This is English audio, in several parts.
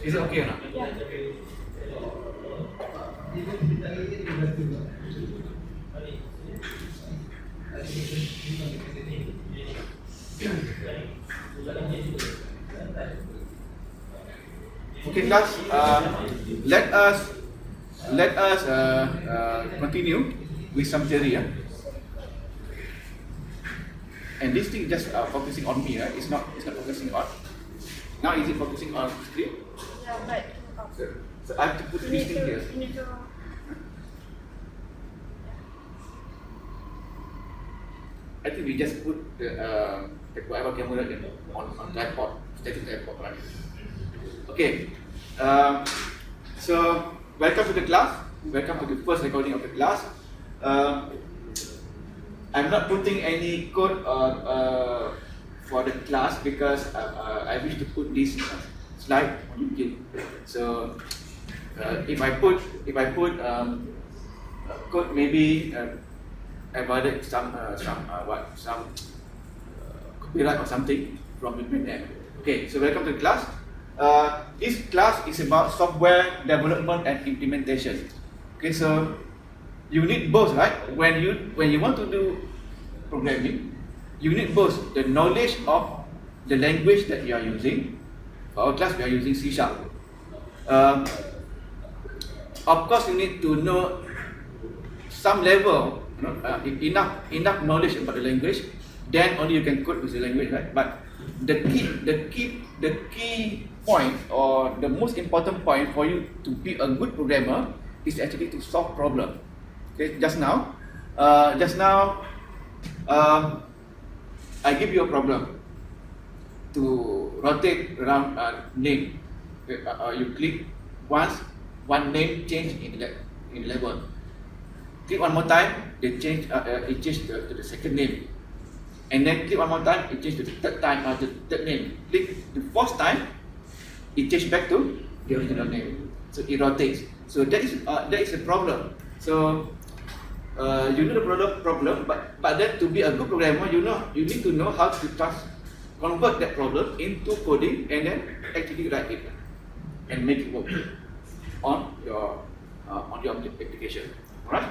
Is it okay or not? Okay, class. Let us continue with some theory. And this thing just focusing on me, right? It's not focusing on. Now is it focusing on screen? Yeah, but So I have to put this thing here. you need to I think we just put the whatever camera on tripod, static tripod, right? Okay. So welcome to the class. Welcome to the first recording of the class. I'm not putting any code for the class because I wish to put this slide on YouTube. So if I put code, maybe I've added some copyright or something from the internet. Okay, so welcome to the class. This class is about software development and implementation. Okay, so you need both, right? When you want to do programming, you need both the knowledge of the language that you are using. For our class, we are using C#. Of course, you need to know some level, enough knowledge about the language. Then only you can code with the language, right? But the key point or the most important point for you to be a good programmer is actually to solve problem. Okay, just now, I give you a problem to rotate around a name. Okay, you click once, one name change in level. Click one more time, it change to the second name. And then click one more time, it change to the third time, the third name. Click the fourth time, it change back to the original name. So it rotates. So that is a problem. So you know the problem, but then to be a good programmer, you need to know how to convert that problem into coding and then actually write it and make it work on your application. Alright?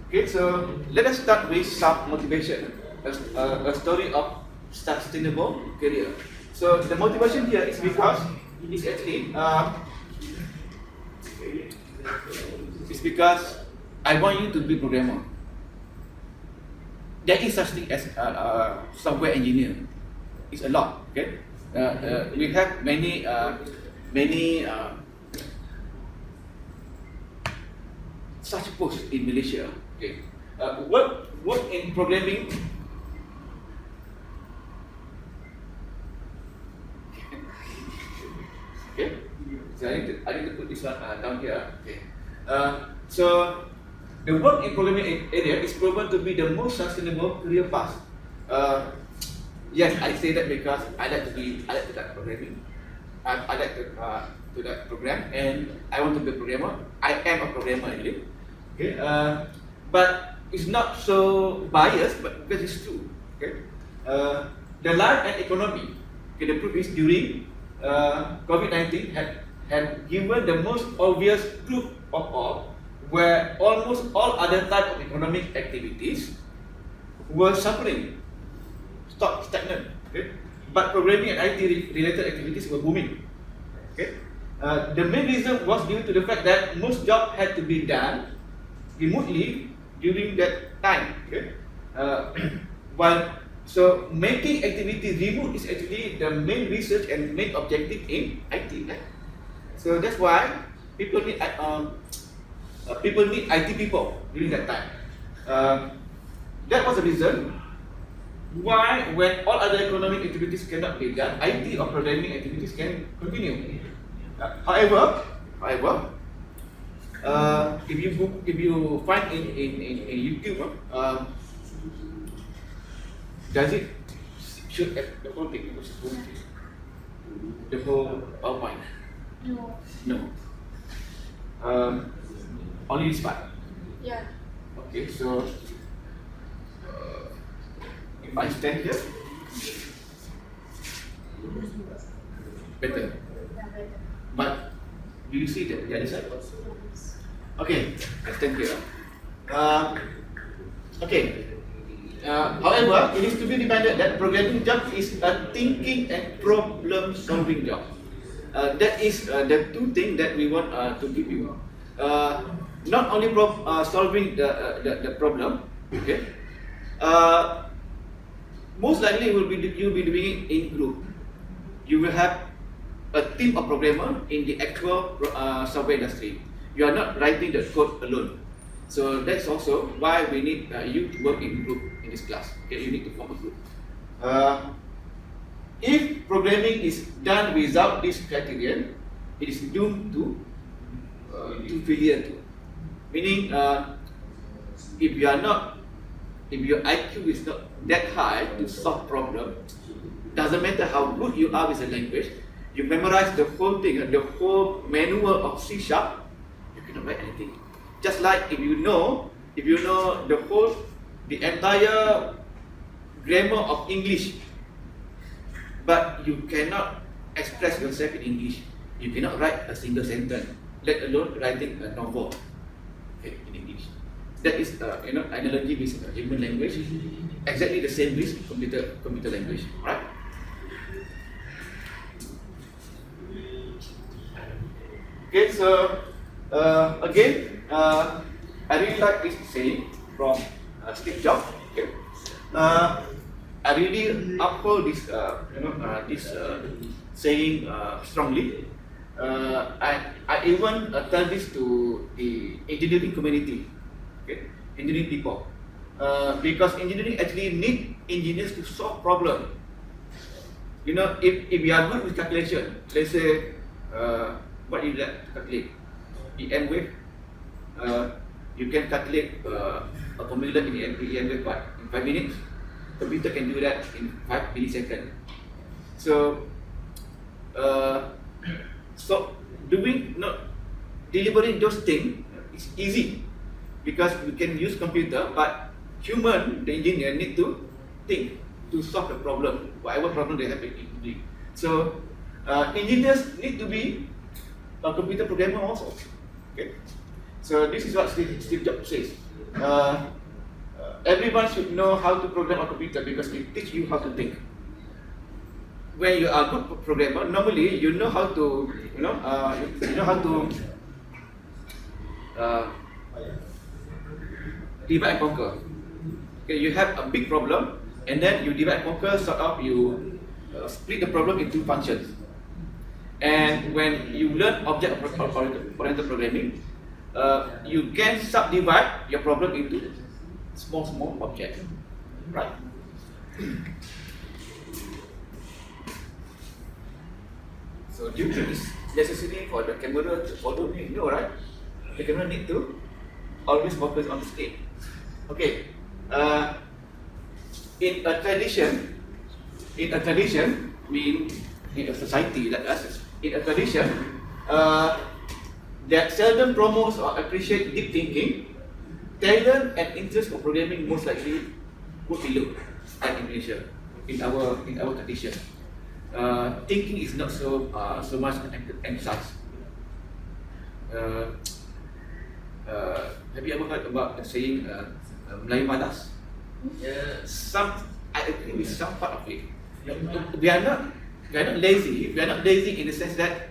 Okay, so let us start with some motivation, a story of sustainable career. So the motivation here is because it's because I want you to be programmer. There is such thing as software engineer. It's a lot. Okay, we have many such posts in Malaysia. Okay, work in programming. Okay, so I need to put this one down here. Okay, so the work in programming area is proven to be the most sustainable career path. Yes, I say that because I like to that programming. I like to that program, and I want to be a programmer. I am a programmer actually. Okay, but it's not so biased, but because it's true. Okay, the life and economy. Okay, the proof is during COVID-19 had given the most obvious proof of all, where almost all other type of economic activities were suffering, stagnant. Okay, but programming and IT related activities were booming. Okay, the main reason was due to the fact that most jobs had to be done remotely during that time. Okay, so making activity remote is actually the main research and main objective in IT. Right? So that's why people need IT people during that time. That was the reason why, when all other economic activities cannot be done, IT or programming activities can continue. However, if you find in YouTube, does it show the whole thing? The whole PowerPoint? No. No. Only this part. Yeah. Okay, so if I stand here, better. Yeah, better. But do you see the other side? Okay, I stand here. Okay. However, it is to be reminded that programming job is a thinking and problem-solving job. That is the two things that we want to give you. Not only solving the problem, okay. Most likely you'll be doing it in group. You will have a team of programmers in the actual software industry. You are not writing the code alone. So that's also why we need you to work in group in this class. Okay, you need to form a group. If programming is done without this criterion, it is doomed to failure too. Meaning, if your IQ is not that high to solve problem, doesn't matter how good you are with the language, you memorize the whole thing, the whole manual of C#, you cannot write anything. Just like if you know the entire grammar of English, but you cannot express yourself in English, you cannot write a single sentence, let alone writing a novel, okay, in English. That is analogy with human language, exactly the same with computer language, right? Okay, so again, I really like this saying from Steve Jobs. Okay, I really uphold this saying strongly. I even tell this to the engineering community, okay, engineering people, because engineering actually need engineers to solve problem. You know, if we are good with calculation, let's say, what you like to calculate? EM wave. You can calculate a formula in EM wave in 5 minutes. Computer can do that in 5 milliseconds. So delivering those things is easy because we can use computer, but human, the engineer, need to think to solve the problem, whatever problem they have in engineering. So engineers need to be a computer programmer also. Okay. So this is what Steve Jobs says. Everyone should know how to program a computer because it teaches you how to think. When you are a good programmer, normally you know how to, divide and conquer. Okay, you have a big problem, and then you divide and conquer. Sort of you split the problem into functions. And when you learn object-oriented programming, you can subdivide your problem into small objects, right? So due to this necessity for the camera to follow me, you know, right? The camera need to always focus on the screen. Okay. In a tradition, in a society like us, in a tradition that seldom promotes or appreciates deep thinking, talent and interest for programming most likely would be low at Indonesia in our tradition. Thinking is not so much emphasized. Have you ever heard about the saying Melayu malas? I agree with some part of it. We are not lazy. We are not lazy in the sense that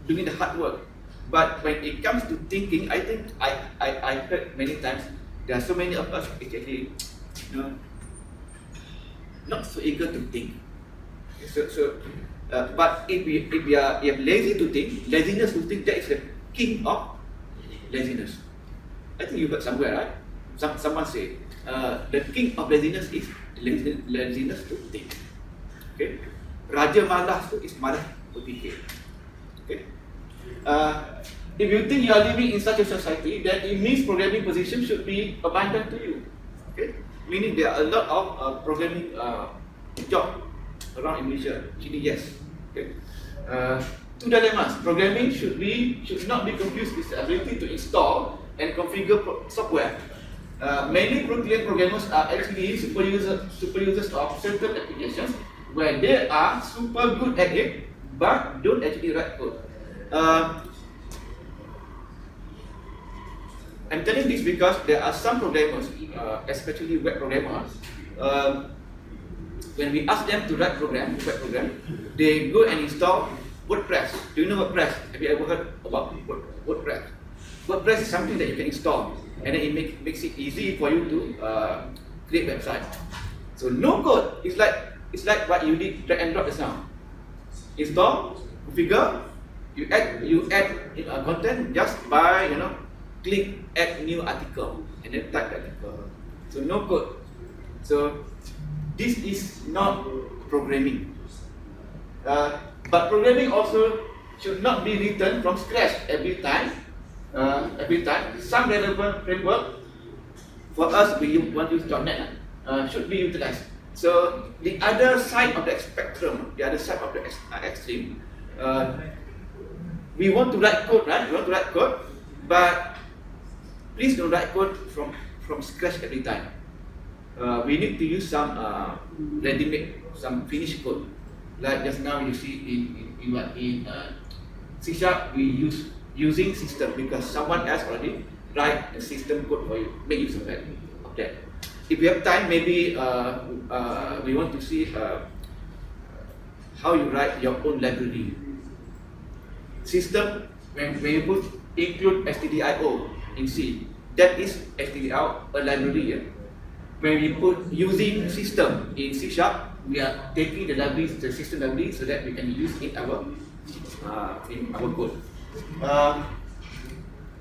doing the hard work. But when it comes to thinking, I think I heard many times there are so many of us actually, not so eager to think. But if we are lazy to think, laziness to think, that is the king of laziness. I think you heard somewhere, right? Someone say the king of laziness is laziness to think. Okay, Raja malas tu is malas berfikir. Okay, if you think you are living in such a society, then it means programming position should be abundant to you. Okay? Meaning there are a lot of programming job around Indonesia. Actually, yes. Okay. Two dilemmas. Programming should not be confused with the ability to install and configure software. Many brilliant programmers are actually super users of certain applications where they are super good at it, but don't actually write code. I'm telling this because there are some programmers, especially web programmers, when we ask them to write web program, they go and install WordPress. Do you know WordPress? Have you ever heard about WordPress? WordPress is something that you can install, and then it makes it easy for you to create website. So no code. It's like what you did drag and drop just now. Install, configure, you add content just by click add new article and then type the article. So no code. So this is not programming. But programming also should not be written from scratch every time. Some relevant framework for us we want to use .NET should be utilized. So the other side of the spectrum, the other side of the extreme, we want to write code, right? We want to write code, but please don't write code from scratch every time. We need to use some ready-made, some finished code. Like just now you see in C# we using system because someone else already write a system code for you, make use of that. Okay. If we have time, maybe we want to see how you write your own library. System, when you include stdio in C, that is stdio, a library. Yeah? When we put using system in C#, we are taking the libraries, the system library, so that we can use in our code.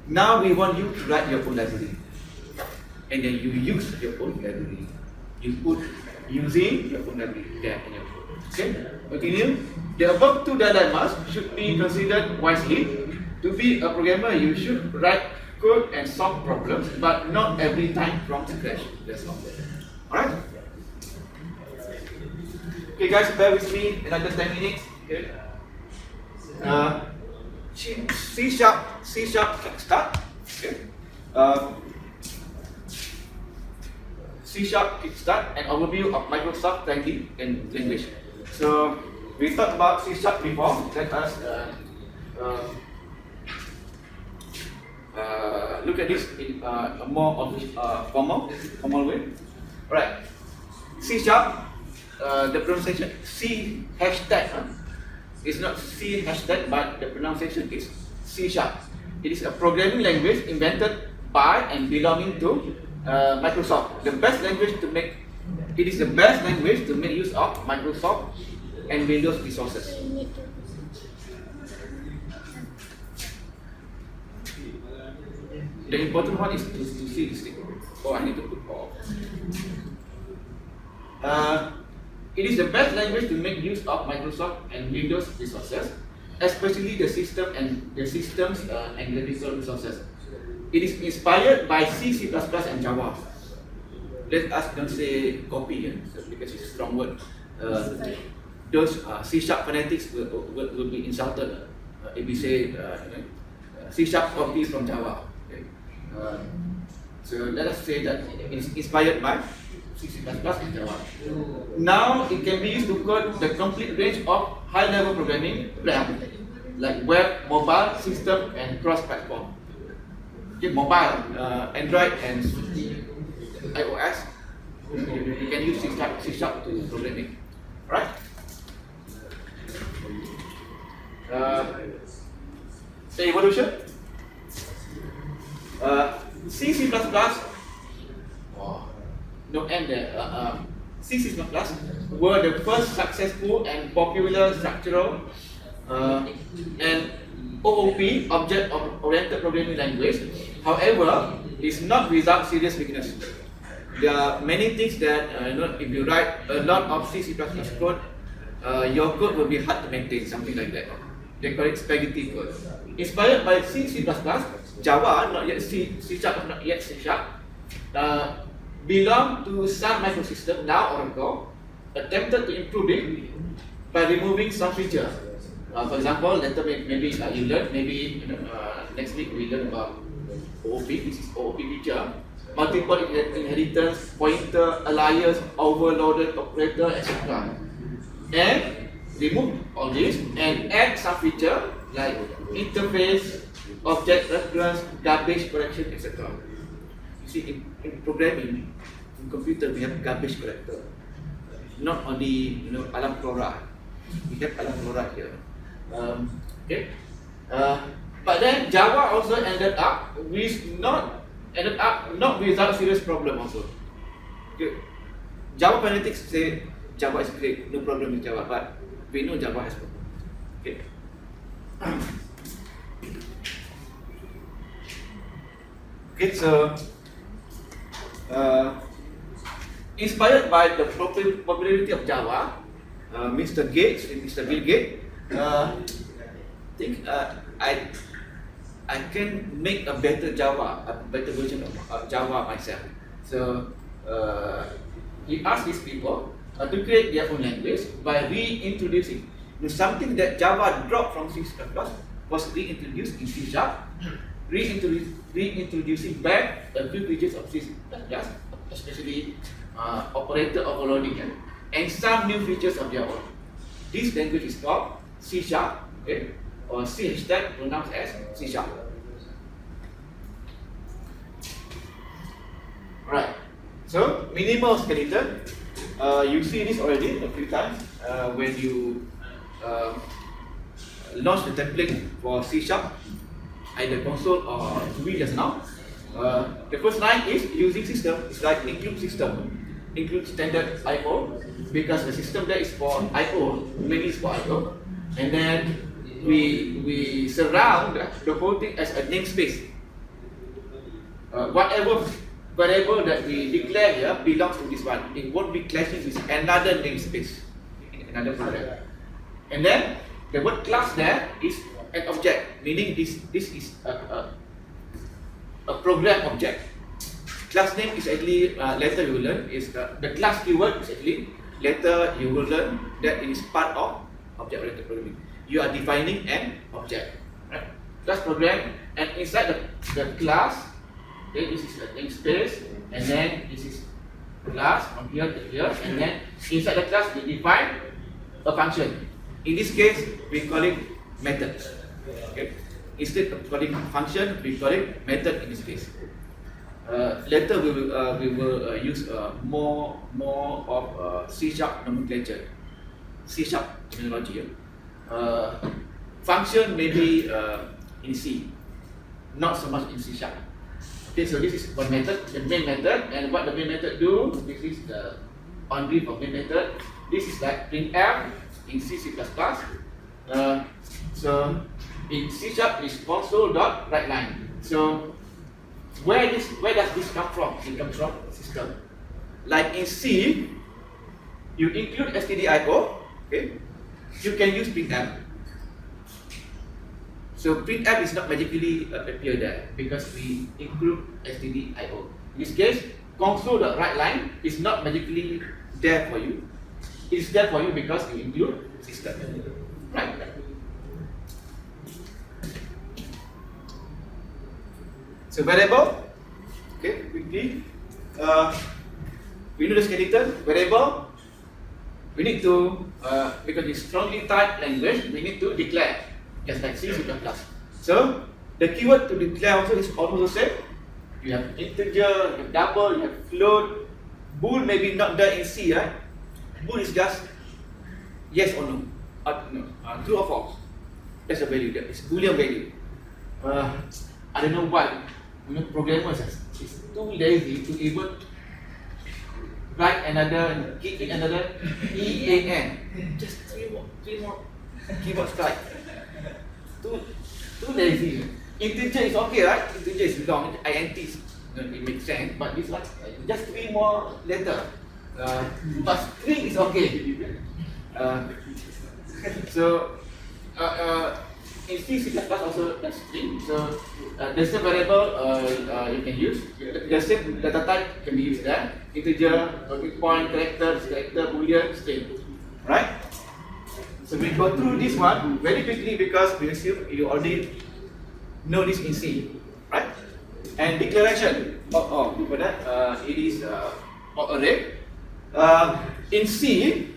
Now we want you to write your own library, and then you use your own library. You put using your own library there in your code. Okay, continue. The above two dilemmas should be considered wisely. To be a programmer, you should write code and solve problems, but not every time from scratch. That's all. Alright? Okay guys, bear with me another 10 minutes. Okay. C# Kickstart. Okay. C# Kickstart, an overview of Microsoft Translate and language. So we talked about C# before. Let us look at this in a more formal way. Right. C#, the pronunciation C#. It's not C#, but the pronunciation is C#. It is a programming language invented by and belonging to Microsoft. It is the best language to make use of Microsoft and Windows resources. The important one is to see this thing. Oh, I need to put off. It is the best language to make use of Microsoft and Windows resources, especially the systems and graphical resources. It is inspired by C, C++, and Java. Let us don't say copy, because it's a strong word. Those C# fanatics will be insulted if we say C# copy from Java. Okay. So let us say that it is inspired by C++ and Java. Now it can be used to code the complete range of high-level programming like web, mobile, system, and cross-platform. Okay, mobile, Android and iOS, you can use C# to programming. Right? The evolution. C++. No end there. C++ were the first successful and popular structural and OOP, object-oriented programming language. However, it's not without serious weakness. There are many things that if you write a lot of C++ code, your code will be hard to maintain, something like that. They call it spaghetti code. Inspired by C, C++, Java, not yet C, C Sharp, not yet C Sharp, belong to Sun Microsystem, now Oracle, attempted to improve it by removing some features. For example, later maybe you learn, maybe next week we learn about OOP. This is OOP feature. Multiple inheritance, pointer, alias, overloaded operator, etc. And remove all this and add some feature like interface, object reference, garbage collection, etc. You see, in programming, in computer, we have garbage collector. Not only alarm chloride. We have alarm chloride here. Okay. But then Java also ended up not without serious problem also. Okay. Java fanatics say Java is great, no problem with Java, but we know Java has problem. Okay. Okay, so inspired by the popularity of Java, Mr. Gates and Mr. Bill Gates think I can make a better version of Java myself. So he asked these people to create their own language by reintroducing something that Java dropped from C++ was reintroduced in C Sharp, reintroducing back a few features of C++, especially operator overloading and some new features of their own. This language is called C Sharp, okay, or C hashtag pronounced as C Sharp. Right. So minimal skeleton. You see this already a few times when you launch the template for C Sharp, either console or GUI just now. The first line is using system. It's like include system, include standard I/O, because the system there is for I/O, mainly is for I/O, and then we surround the whole thing as a namespace. Whatever variable that we declare here belongs to this one. It won't be clashing with another namespace in another program. And then the word class there is an object, meaning this is a program object. Class name is actually later you will learn is the class keyword is actually later you will learn that it is part of object-oriented programming. You are defining an object, right? Class program, and inside the class, okay, this is a namespace, and then this is class from here to here, and then inside the class we define a function. In this case, we call it method. Okay. Instead of calling function, we call it method in this case. Later we will use more of C Sharp nomenclature, C Sharp terminology. Function maybe in C, not so much in C Sharp. Okay, so this is one method, the main method, and what the main method do. This is the boundary for main method. This is like printf in C++. So in C Sharp is console.writeLine. So where does this come from? It comes from system. Like in C, you include stdio, okay? You can use printf. So printf is not magically appear there because we include stdio. In this case, console.writeLine is not magically there for you. It is there for you because you include system. Right. So variable, okay, quickly. We know the skeleton, variable. We need to, because it's strongly typed language, we need to declare, just like C++. So the keyword to declare also is almost the same. You have integer, you have double, you have float. Bool maybe not there in C, right? Bool is just yes or no, true or false. That's the value there. It's Boolean value. I don't know why. Programmers is too lazy to even write another, kick in another EAN. Just three more keyboard strike. Too lazy. Integer is okay, right? Integer is long, int it makes sense, but this one just three more letter. But string is okay. So in C++ also that's string. So the same variable you can use. The same data type can be used there. Integer, floating point, character, boolean, string. Right? So we go through this one very quickly because we assume you already know this in C, right? And declaration. Before that, it is array. In C,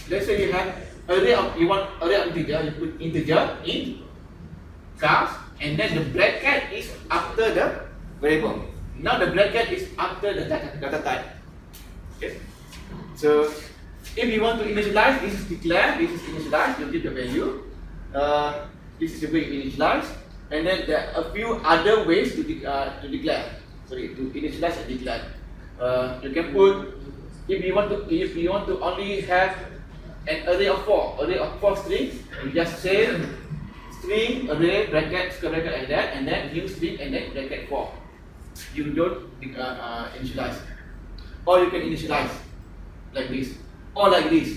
let's say you have you want array of integer. You put integer in cast, and then the bracket is after the variable. Now the bracket is after the data type. Okay. So if you want to initialize, this is declare. This is initialize. You give the value. This is the way you initialize, and then there are a few other ways to declare. Sorry, to initialize and declare. You can put if you want to only have an array of four strings, you just say string array bracket square bracket like that, and then new string and then bracket 4. You don't initialize, or you can initialize like this or like this.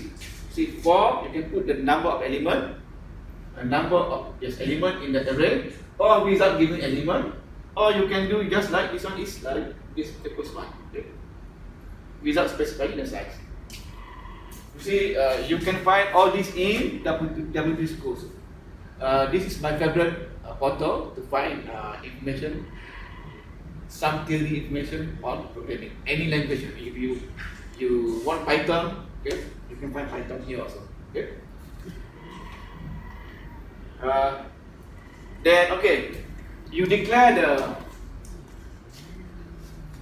See, 4 you can put the number of element. A number of element in the array, or without giving element, or you can do just like this one is like this equals 1, okay? Without specifying the size. You see, you can find all this in W3 Schools. This is my favorite portal to find information, some theory information on programming, any language. If you want Python, okay, you can find Python here also, okay. Then you declare the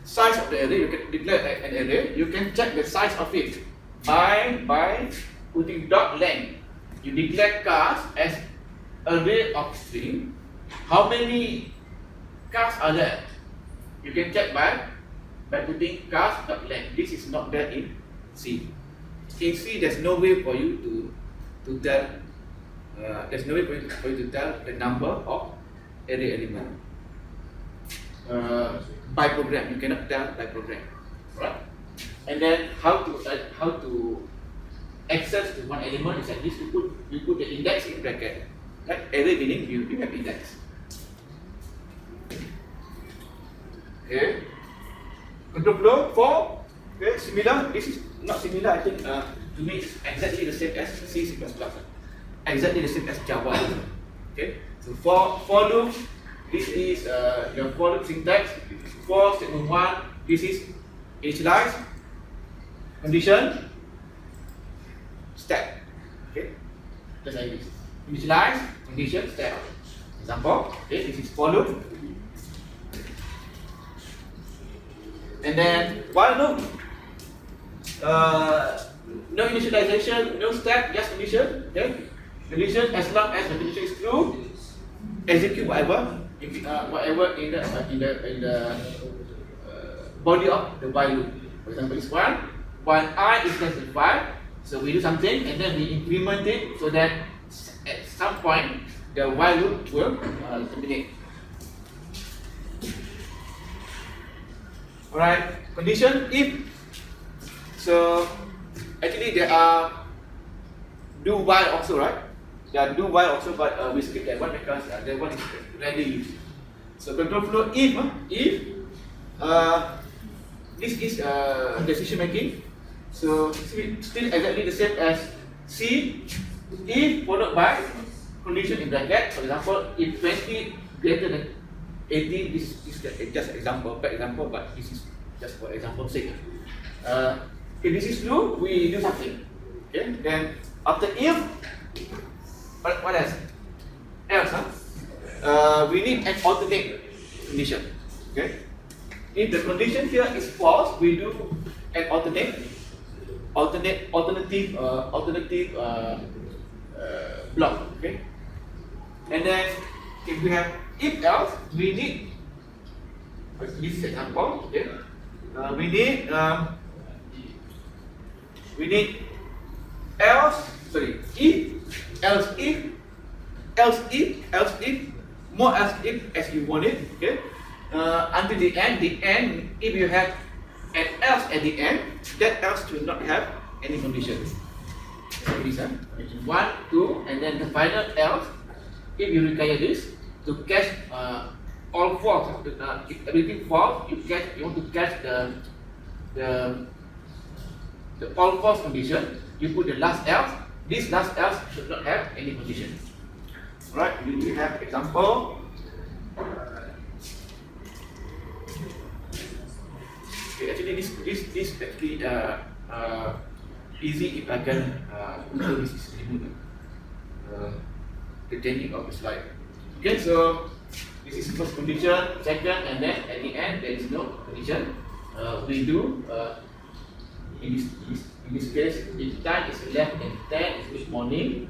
size of the array. You can declare an array. You can check the size of it by putting dot length. You declare cast as array of string. How many casts are there? You can check by putting cast dot length. This is not there in C. In C, there's no way for you to tell. There's no way for you to tell the number of array element by program. You cannot tell by program, right? And then how to access to one element is like this. You put the index in bracket. Like array meaning you have index. Okay. Control flow 4. Okay, similar. This is not similar. I think to me it's exactly the same as C++. Exactly the same as Java. Okay, so for loop, this is the for loop syntax. For statement 1, this is initialize, condition, step. Okay, just like this. Initialize, condition, step. Example. Okay, this is for loop. And then while loop, no initialization, no step, just condition. Okay. Condition as long as the condition is true, execute whatever in the body of the while loop. For example, it's 1. While I is less than 5, so we do something and then we implement it so that at some point the while loop will terminate. Alright, condition if. So actually there are do while also, right? There are do while also, but we skip that one because that one is rarely used. So control flow if this is decision making. So still exactly the same as C. If followed by condition in bracket. For example, if 20 greater than 18, this is just example, bad example, but this is just for example's sake. If this is true, we do something. Okay. Then after if, what else? We need an alternate condition. Okay. If the condition here is false, we do an alternative block. Okay. And then if we have if else, we need this example. Okay. We need else. Sorry. If else if more else if as you want it. Okay. Until the end, if you have an else at the end, that else should not have any conditions. This condition 1, 2, and then the final else. If you require this to catch all false, if everything false, you want to catch the all false condition. You put the last else. This last else should not have any condition. Right? We have example. Okay, actually, this actually easy if I can this is the technique of the slide. Okay, so this is first condition, second, and then at the end there is no condition. We do in this case, if time is less than 10, it's good morning.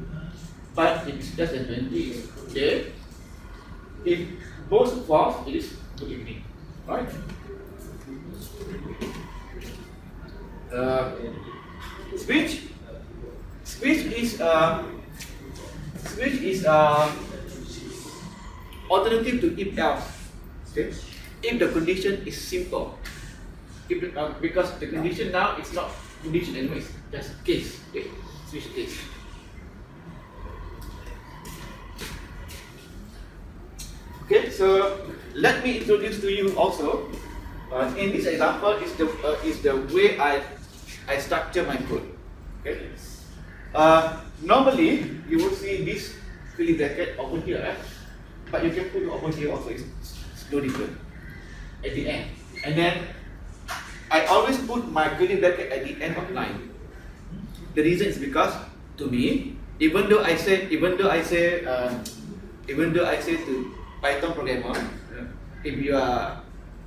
But if it's less than 20, it's good day. If both false, it is good evening. Right? Switch is alternative to if else. Okay? If the condition is simple, if because the condition now is not condition anymore, it's just case. Okay? Switch case. Okay, so let me introduce to you also. In this example, is the way I structure my code. Okay. Normally, you will see this curly bracket over here, but you can put it over here also. It's no different at the end. And then I always put my curly bracket at the end of line. The reason is because to me, even though I say to Python programmer, if you are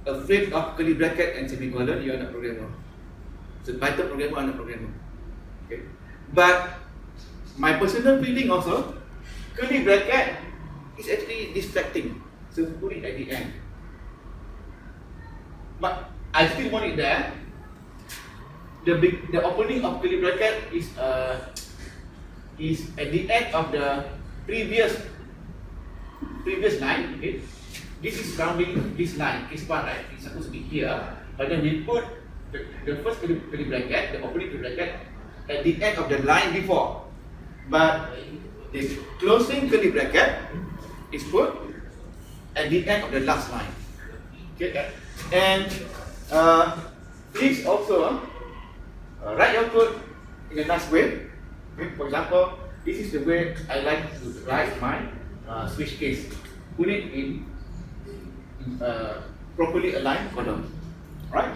afraid of curly bracket and semicolon, you are not programmer. So Python programmer are not programmer. Okay. But my personal feeling also, curly bracket is actually distracting. So put it at the end. But I still want it there. The opening of curly bracket is at the end of the previous line. Okay. This is rounding this line, this one, right? It's supposed to be here, but then we put the first curly bracket, the opening curly bracket, at the end of the line before. But the closing curly bracket is put at the end of the last line. Okay, and please also write your code in a nice way. Okay? For example, this is the way I like to write my switch case. Put it in properly aligned column, right?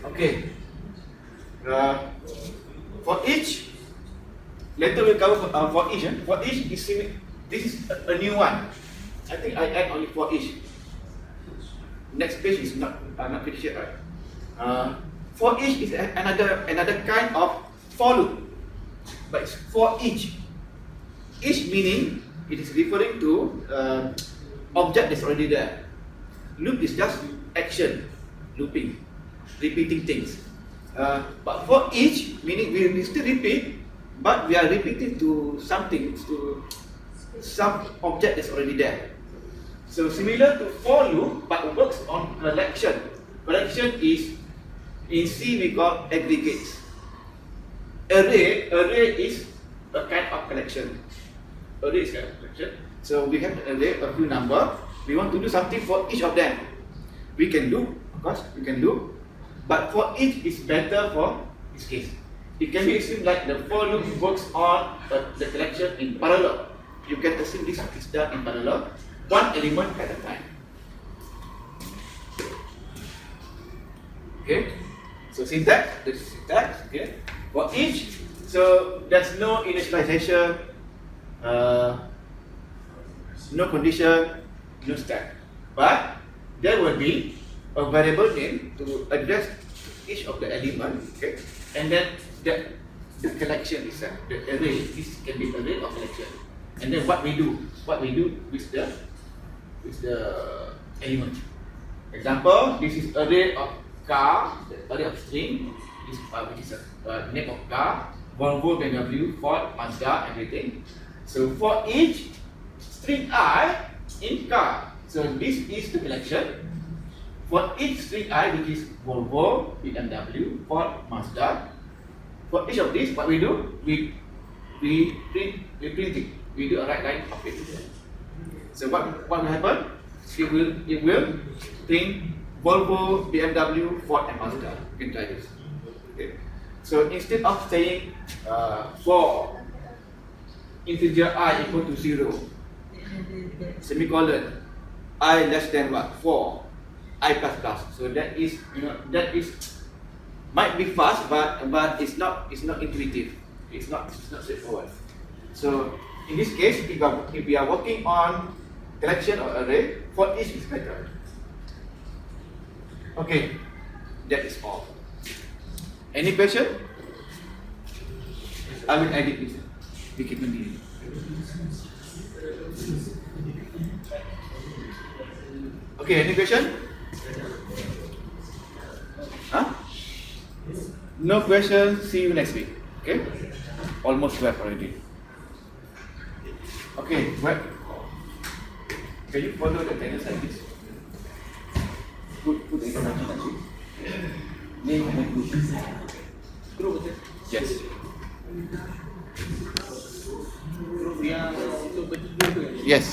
Okay. For each, later we'll cover for each. For each is this is a new one. I think I add only for each. Next page is not finished yet, right? For each is another kind of for loop, but it's for each. Each meaning it is referring to object that's already there. Loop is just action, looping, repeating things. But for each, meaning we still repeat, but we are repeating to something, to some object that's already there. So similar to for loop, but works on collection. Collection is, in C we call aggregates. Array is a kind of collection. Array is a kind of collection. So we have an array, a few number. We want to do something for each of them. We can do, of course, we can do. But for each is better for this case. It can be assumed like the for loop works on the collection in parallel. You can assume this is done in parallel, one element at a time. Okay. So syntax, this is syntax. Okay. For each, so there's no initialization, no condition, no stack. But there will be a variable name to address each of the elements. Okay. And then the collection itself, the array. This can be array or collection. And then what we do with the element. Example, this is array of car, the array of string, which is a name of car, Volvo, BMW, Ford, Mazda, everything. So for each string I in car, so this is the collection. For each string I, which is Volvo, BMW, Ford, Mazda, For each of these, what we do, we print it. We do a right line of it. So what will happen? It will print Volvo, BMW, Ford, and Mazda. You can try this. Okay. So instead of saying for integer I equal to 0, semicolon, I less than what? 4, I plus plus. So that is, might be fast, but it's not intuitive. It's not straightforward. So in this case, if we are working on collection or array, for each is better. Okay, that is all. Any question? I will edit this. We can continue. Okay, any question? Huh? No question. See you next week. Okay? Almost 12 already. Okay, well, can you follow the tennis like this? Put the information actually. Name and group. Group, yes. Yes.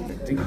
I think